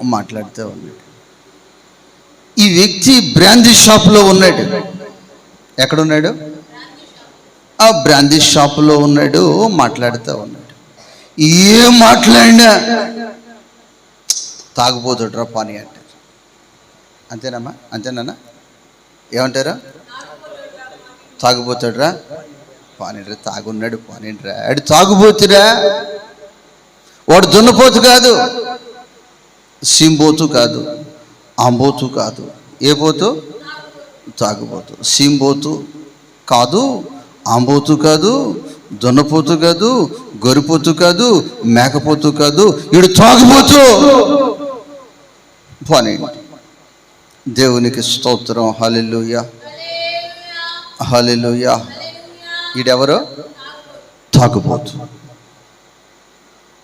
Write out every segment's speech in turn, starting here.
మాట్లాడుతూ ఉన్నాడు. ఈ వ్యక్తి బ్రాందీ షాప్లో ఉన్నాడు. ఎక్కడున్నాడు? ఆ బ్రాందీ షాపులో ఉన్నాడు, మాట్లాడుతూ ఉన్నాడు. ఏం మాట్లాడినా తాగుపోతాడు రా పానీ అంటారు. అంతేనమ్మా? అంతేనా? ఏమంటారా? తాగుపోతాడు రా పానీరా, తాగున్నాడు పానీరా. ఆడు తాగుపోతురా, వాడు దున్నపోతు కాదు, సింబోతు కాదు, ఆంబోతు కాదు. ఏ పోతు? తాగుపోతు. సింబోతు కాదు, ఆంబోతు కాదు, దున్నపోతు కాదు, గొరిపోతు కాదు, మేకపోతు కాదు, వీడు తాగుపోతు. పోనీ, దేవునికి స్తోత్రం. హల్లెలూయా, హల్లెలూయా. వీడెవరో తాగుపోతు.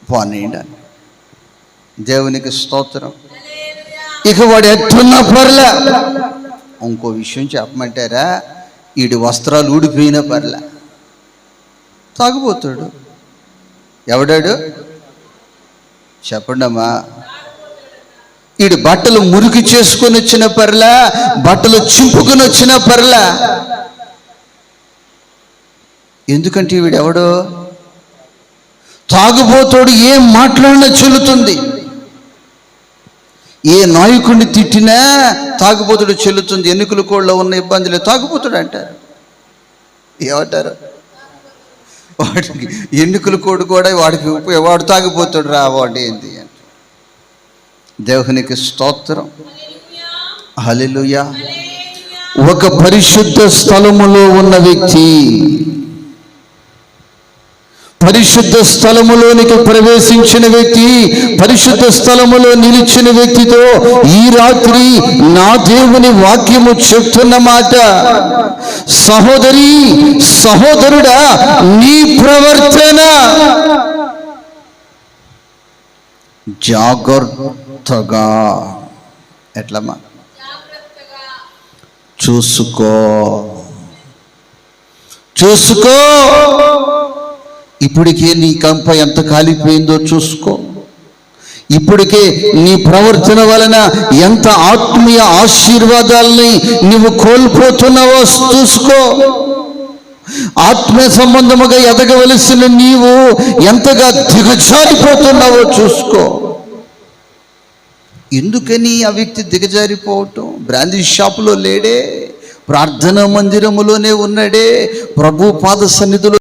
పోనీయండి, దేవునికి స్తోత్రం. ఇక వాడు ఎట్టున్నా పర్లే. ఇంకో విషయం చెప్పమంటారా? వీడి వస్త్రాలు ఊడిపోయినా పర్లే, తాగుపోతాడు. ఎవడాడు? చెప్పండమ్మా. వీడి బట్టలు మురికి చేసుకొని వచ్చిన పర్లే, బట్టలు చింపుకొని వచ్చిన పర్లే. ఎందుకంటే వీడెవడో తాగుబోతాడు. ఏం మాట్లాడినా చెల్లుతుంది. ఏ నాయకుడిని తిట్టినా తాగుబోతుడు చెల్లుతుంది. ఎన్నికల కోడ్లో ఉన్న ఇబ్బందులే తాగుబోతుడు అంటారు. ఏమంటారు? వాడికి ఎన్నికల కోడ్ కూడా వాడికి వాడు తాగిపోతాడు రా, వాడు ఏంటి అంటే. దేవునికి స్తోత్రం. హల్లెలూయా. ఒక పరిశుద్ధ స్థలములో ఉన్న వ్యక్తి పరిశుద్ధ స్థలములోనికి ప్రవేశించిన వ్యక్తి, పరిశుద్ధ స్థలములో నిలిచిన వ్యక్తితో ఈ రాత్రి నా దేవుని వాక్యము చెప్తున్న మాట, సహోదరి సహోదరుడా, నీ ప్రవర్తన జాగ్రత్తగా ఎట్లమ్మా చూసుకో. ఇప్పటికే నీ కంప ఎంత కాలిపోయిందో చూసుకో. ఇప్పటికే నీ ప్రవర్తన వలన ఎంత ఆత్మీయ ఆశీర్వాదాలని నువ్వు కోల్పోతున్నావో చూసుకో. ఆత్మీయ సంబంధముగా ఎదగవలసిన నీవు ఎంతగా దిగజారిపోతున్నావో చూసుకో. ఎందుకని ఆ వ్యక్తి దిగజారిపోవటం? బ్రాందీ షాపులో లేడే, ప్రార్థనా మందిరములోనే ఉన్నాడే, ప్రభు పాద సన్నిధిలో